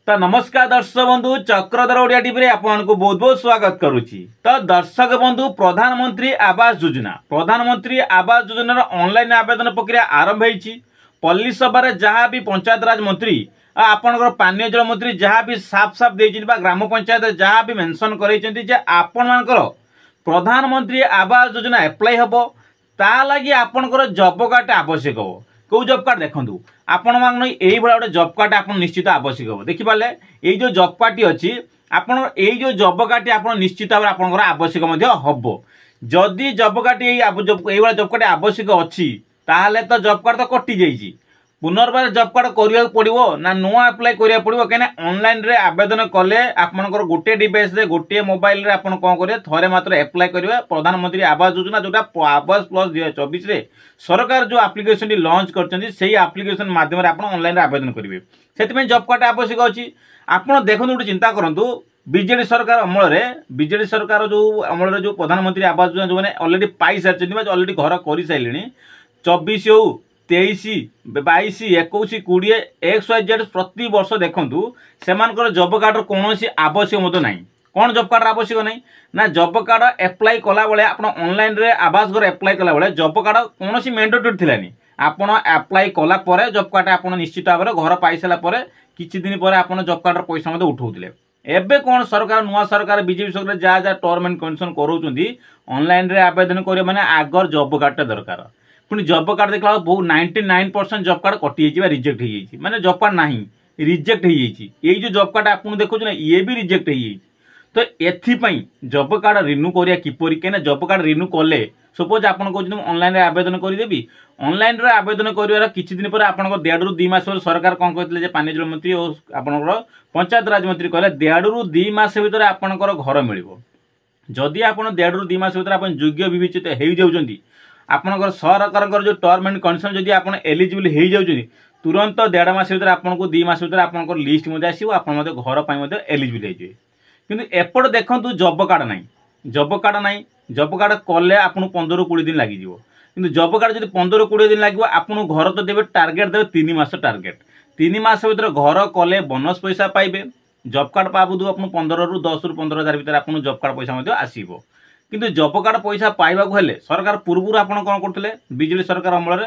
तो नमस्कार दर्शक बंधु चक्रधर ओडिया टीवी रे आपको बहुत बहुत स्वागत करुच्ची। तो दर्शक बंधु प्रधानमंत्री आवास योजना ऑनलाइन आवेदन प्रक्रिया आरंभ होईची। पल्ली सभा जहाँ भी पंचायत राज मंत्री आपनकर पानीय जल मंत्री जहाँ भी साफ साफ देइछिन बा ग्राम पंचायत जहाँ भी मेंशन करैछन्ति जे आपन मानकर प्रधानमंत्री आवास योजना अप्लाई हबो ता लागि आपनकर जॉब कार्ड आवश्यक हो। कौ जॉब कार्ड देखंतु आपण मान यही भाई गोटे जॉब कार्ड आप निश्चित आवश्यक हो। देखिपारे ये जो जॉब कार्ड अच्छी आपण ये जो जॉब कार्ड आप निश्चित भाव आपंकर आवश्यक हम जदि जॉब कार्ड ये जॉब कार्ड आवश्यक अच्छी ताहले तो जॉब कार्ड तो कटि जाइए पुनर्बार जॉब कार्ड करने पड़ो ना नुआ अप्लाई करा पड़ो कहीं ऑनलाइन रे आवेदन कले आपंकर गोटे डिवाइस रे गोटे मोबाइल रे आपन कौन करेंगे थरे मात्र अप्लाई करेंगे प्रधानमंत्री आवास योजना जोटा आवास प्लस 2024 रे सरकार जो आप्लिकेशन लॉन्च कर आप्लिकेशन माध्यम आप ऑनलाइन आवेदन करेंगे से जॉब कार्ड आवश्यक अच्छी। आपड़ देखो गोटे चिंता करूँ बीजेडी सरकार अमल बीजेडी सरकार जो अमल जो प्रधानमंत्री आवास योजना जो मैंने अलरेडी पाई सारी अलरेडी घर कर सारे 24 हो 23 22 21 20 XYZ प्रति वर्ष देखूँ से जॉब कार्ड कौन आवश्यक ना कौन जॉब कार्ड आवश्यक ना ना जॉब कार्ड अप्लाई कला बेले आप ऑनलाइन रे आवास घर अप्लाई कला बेले जॉब कार्ड कौन मैंडेटरी थिलानी आपन अप्लाई कला परे जॉब कार्ड आप निश्चित भाव घर पाई सारा पर किछि दिन पर आप जॉब कार्ड पैसा उठाउथिले। एबे कौन सरकार नुआ सरकार बीजेपी सरकार जहाँ जहाँ टर्म एंड कंडीशन करोचंती ऑनलाइन रे आवेदन करे माने आगर जॉब कार्ड दरकार पुणी जॉब कार्ड देखला बहुत 99% जॉब कार्ड कटि जाइए रिजेक्ट हो जाइए माने जॉब कार्ड नहीं रिजेक्ट हो जाइए ये जो जॉब कार्ड आप देखो ना ये भी रिजेक्ट हो जाइए। तो एथिपाई जॉब कार्ड रिन्यू करिया किपरि कहीं जॉब कार्ड रिन्यू कले सपोज आप कहते ऑनलाइन आवेदन करदेवी ऑनलाइन आवेदन कर किसी दिन पर आप 1.5 ରୁ 2 मास सरकार कौन कहते पानी जल मंत्री और आपंकर पंचायत राज मंत्री कहले 1.5 ରୁ 2 मास भर आपंकर घर मिल जदि आप 1.5 ରୁ 2 मास भर आप योग्य विवेचित हो जाती आपंकर सरकार जो टर्म एंड कंडीशन जदि आप एलिजिबल हो जाती तुरंत 1.5 मास भर आपको 2 मास भर आपंकर लिस्ट आसो आप घर पर एलिजिबल हो किंतु एपट देखो जॉब कार्ड ना जॉब कार्ड कले आपको 15 ରୁ 20 दिन लगे किंतु जॉब कार्ड जब 15 ରୁ 20 दिन लगे आपको घर तो देवे टार्गेट देवे 3 मास टार्गेट 3 मास भर घर कले बोनस पैसा पाइबे जॉब कार्ड पाबू आप 15 ରୁ 10 ରୁ 15,000 भर आप जॉब कार्ड पैसा आसो किंतु जॉब कार्ड पैसा पाइबा हेले सरकार पूर्व आप कौन करते बीजेडी सरकार अमल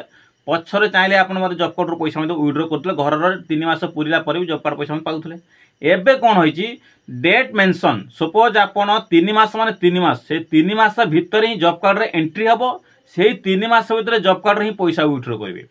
पछरे चाहिए आप जॉब कार्ड पैसा विड्रो करते घर 3 मास पूरा पर भी जॉब कार्ड पैसा पाऊले। एबे कौन होइची डेट मेंशन सपोज आपन 3 मास माने 3 मास से 3 मास भीतर ही जॉब कार्ड रे एंट्री हबो से 3 मास भीतर जॉब कार्ड रे ही पैसा विड्रो करेंगे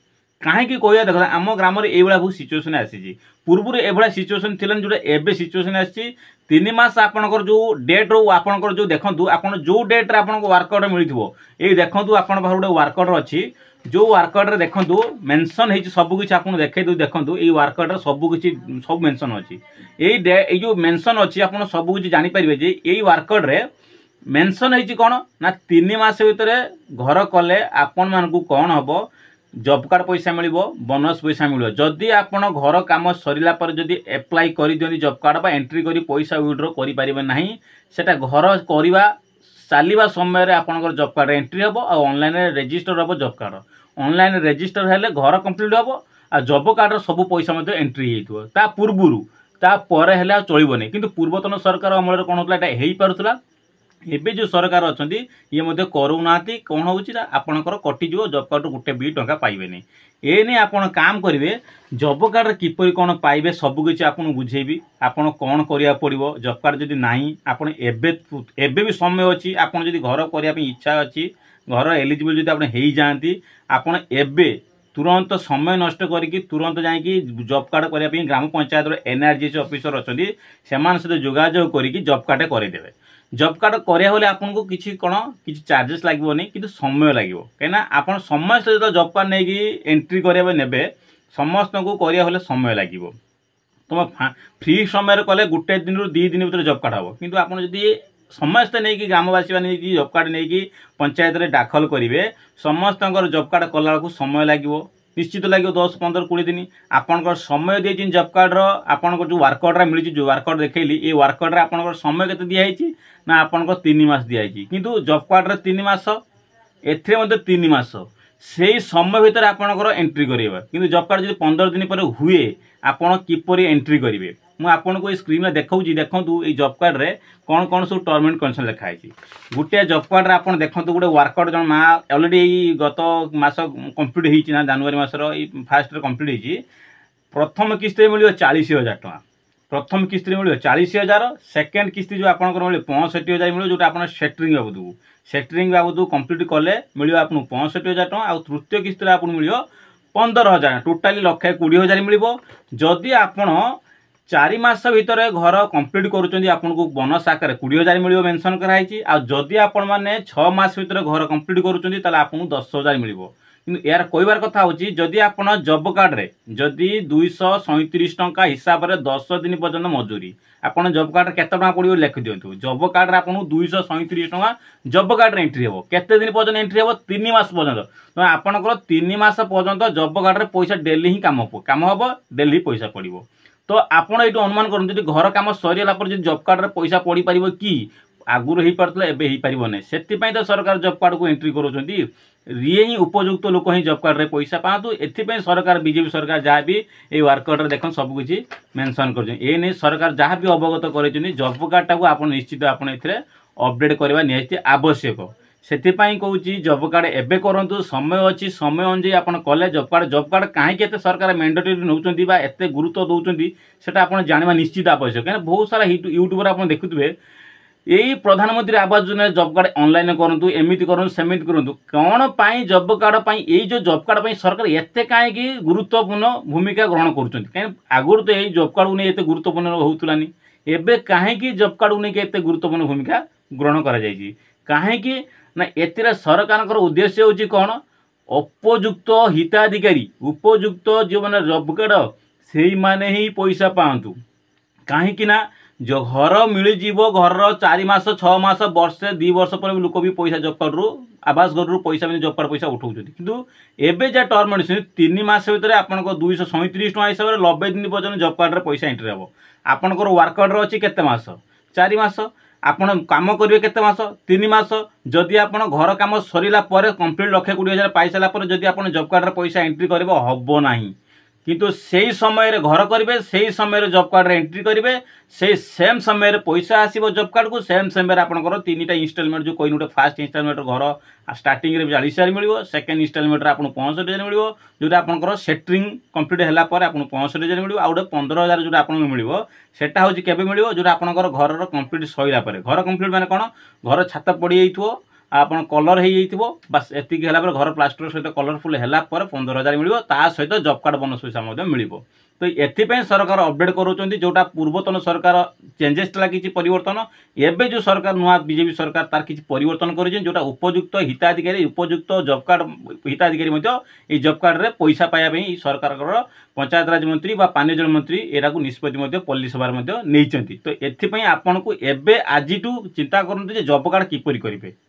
कहीं कहया देख आम ग्राम में ये बहुत सिचुएसन आसी पूर्व ये सिचुएसन थी जो एबे सिचुएसन आसी 3 मास आपंकर जो डेट रो आपंकर जो देखो आप जो डेट रे आपको वर्क ऑर्डर मिलथिबो ए देखो आप गोटे वर्क ऑर्डर अच्छी जो वर्क ऑर्डर देखो मेंशन है सबकि आप देखे देखो ये वर्क ऑर्डर सबकि सब मेंशन अच्छी ये जो मेंशन अच्छी आप सबकि जानीपारे जे यही वर्क ऑर्डर रे मेंशन है कौन ना 3 मास भीतर घर कले आपण मानकू कौन हम जॉब कार्ड पैसा मिल बोनस पैसा मिल जदि आप घर कम सरला पर जदि अप्लाई कर दियंती जॉब कार्ड बा एंट्री करी पैसा विड्रो करें ना सेटा घर करवा चलवा समय आपंकर जॉब कार्ड एंट्री हम और ऑनलाइन रजिस्टर हम जॉब कार्ड ऑनलाइन रजिस्टर हेले घर कंप्लीट हम आ जॉब कार्ड सब पैसा एंट्री होता पूर्व तापर हेले चलबनी किंतु पूर्वतन सरकार अमल कौन होता है पारुला एबे जो सरकार अच्छा ये करूना कौन होना आपंकर कटिजो जॉब कार्ड गोटे भी टंका पाइबे ये नहीं आप काम करेंगे जॉब कार्ड किपर कौन पाइबे सबकि आपको बुझेबी आपड़ कौन करा पड़ो जॉब कार्ड जदि नहीं आपड़ एबे भी समय अच्छी आपड़ जदि घर करने इच्छा अच्छी घर एलिजिबल जब आप जाती आपड़ एबे तुरंत समय नष्ट करके तुरंत जाकि जॉब कार्ड करने ग्राम पंचायत NRGS ऑफिसर अच्छा से सहित जोगाजोग करके जॉब कार्ड करदेवे जॉब कार्ड करा आपको किसी कौन किसी चार्जेस लगे कि समय लगे कहीं आप समस्त जो जॉब कार्ड नहीं एंट्री करेंगे ने समस्त को करा समय लगे तुम फ्री समय कले गोटे दिन ରୁ 2 दिन भर जॉब कार्ड हम किंतु आप समस्ते नहीं ग्रामवासी मैंने जॉब कार्ड नहीं पंचायत रे दाखल करेंगे समस्त जॉब कार्ड कला समय लगे निश्चित लगे 10-15 20 दिन आपंकर समय दिए जॉब कार्ड आपंकर जो वर्क ऑर्डर मिली जो वर्क ऑर्डर देखली ये वर्क ऑर्डर आपंकर समय केते दिखाई ना आपंकर 3 मास दिखाई किंतु जॉब कार्ड रे 3 मास एथे 3 मास से समय भितर आपणकर एंट्री करेंगे कि जॉब कार्ड जो 15 दिन पर हुए आपण किपरि एंट्री करेंगे मुझे आपको स्क्रीन में देखा देखूँ ये जॉब कार्ड रे कौन कौन सब टर्म एंड कंडीशन लिखाई गोटे जॉब कार्ड रे आप देखो गोटे वर्कआउट जन माँ ऑलरेडी गत मास कंप्लीट होना जनवरी मासर फास्ट कंप्लीट होती प्रथम किस्त मिले 40,000 टका प्रथम किस्त मिले 40,000 सेकेंड किस्त जो आप मिले 65,000 मिले जो आप सेटरिंग बाबद कंप्लीट कले मिले आपको 65,000 टका आ तृतीय किस्त आपको मिले 15,000 टोटाली 1,20,000 मिले जदि आपण 4 मास भितर घर कंप्लीट करुँच आपको बोनस आकार 20,000 मिले मेंशन कराई आदि आपण मैंने 6 मास भितर घर कंप्लीट करुँच आपको 10,000 मिले कि यार कहबार कथा हूँ जदि आप जॉब कार्ड रे जदि 237 टंका हिसाब से 10 दिन पर्यंत मजूरी आपन जॉब कार्ड केते टका पड़ो लिखि दिंतु जॉब कार्ड आपको 237 टंका जॉब कार्ड रे एंट्री हे केते दिन पर्यंत एंट्री हे 3 मास पर्यंत तो आपनकर 3 मास पर्यंत जॉब कार्ड रे पैसा डेली ही काम हम डेली पैसा पड़ो तो आपड़ ये अनुमान करूँ घर कम सरीला जॉब कार्ड रे पैसा पड़ पार कि आगुरी हो पार्ला एवं हो पार से तो सरकार जॉब कार्ड को एंट्री करों ये ही उपयुक्त लोक ही जॉब कार्ड रे पैसा पातु एथि सरकार बीजेपी सरकार जहाँ भी ये वर्कआउट देख सबकि मेंशन कर सरकार जहाँ भी अवगत कर जॉब कार्डटा को आप निश्चित आपड़ अपडेट करवा निश्चित आवश्यक से कहूँ जॉब कार्ड एवं करूँ समय अच्छी समय अनुजाई आप कले जॉब कार्ड कहीं सरकार मैंडेटरी नौकरी एत गुरुत्व दौरान से आप जानवा निश्चित आवश्यक कहीं बहुत सारा यूट्यूबर आप देखुए यही प्रधानमंत्री Awas Yojana job card online करूँ एमती करूँ सेमती करूँ कौन पाई जॉब कार्ड यही जो जॉब कार्ड सरकार एत कहीं गुरुत्वपूर्ण भूमिका ग्रहण करुँच कहीं आगुरी तो यही जॉब कार्ड को नहीं गुरुत्वपूर्ण होलानी एवं कहीं जॉब कार्ड को लेकिन एत गुरुत्वपूर्ण भूमिका ग्रहण कहीं ना एतिर सरकार उद्देश्य हूँ कौन उपयुक्त हिताधिकारी उपयुक्त जो मैंने जॉब कार्ड से माने ही पैसा पातु कहीं जो घर मिल घर 4 मास 6 मास वर्षे 2 वर्ष पर भी लोक भी पैसा जॉब कार्ड रू आवास घर रू पैसा जॉब कार्ड पैसा उठाऊँ किंतु एवं जहाँ टर्म एंड 3 मास भितर आप 237 टका हिसाब से 90 दिन पर्यटन जॉब कार्ड रे पैसा एंट्री हे आपंकर वर्कआउट अच्छी केते मास 4 मास आपण काम करेंगे केते मास 3 मास जदि आप घर कम सरीला कंप्लीट 1,20,000 पाई सारा जदि आप जॉब कार्ड रे पैसा एंट्री करेंगे हम ना किंतु से समय रे घर करेंगे से समय जॉब कार्ड रे एंट्री करेंगे से सेम समय रे पैसा आसीबो जॉब कार्ड को सेम समय आपंकर 3टा इंस्टॉलमेंट जो कोई गोटे फास्ट इंस्टॉलमेंट घर स्टार्टिंग रे 40,000 मिले सेकेंड इंस्टॉलमेंट रे आपको 65,000 मिले जो आपंकर सेटरिंग कंप्लीट है आपको 65,000 मिले आ गए 15,000 जो आपको मिले सेटा हूँ केवे मिले जो आपंकर घर कंप्लीट सईला घर कंप्लीट माने कौन घर छात पड़ जाइए आप कलर हो बस एतिक घर प्लास्टर सहित कलरफुल है 15,000 मिले सहित जॉब कार्ड बोनस पैसा मिले तो एथिपाई सरकार अपडेट करोचंती जोटा पूर्वतन सरकार चेंजेस किसी परिवर्तन एवं जो सरकार नुआ बीजेपी सरकार तार किसी परिवर्तन कर जोटा उपयुक्त हिताधिकारी उपयुक्त जॉब कार्ड हिताधिकारी ये जॉब कार्ड रे पैसा पाइबा सरकार पंचायत राज मंत्री पानी जल मंत्री एरा को निष्पत्ति पल्ली सभा नहीं तो एथिपाई आपन को एबे आज चिंता करते जॉब कार्ड किपरि करेंगे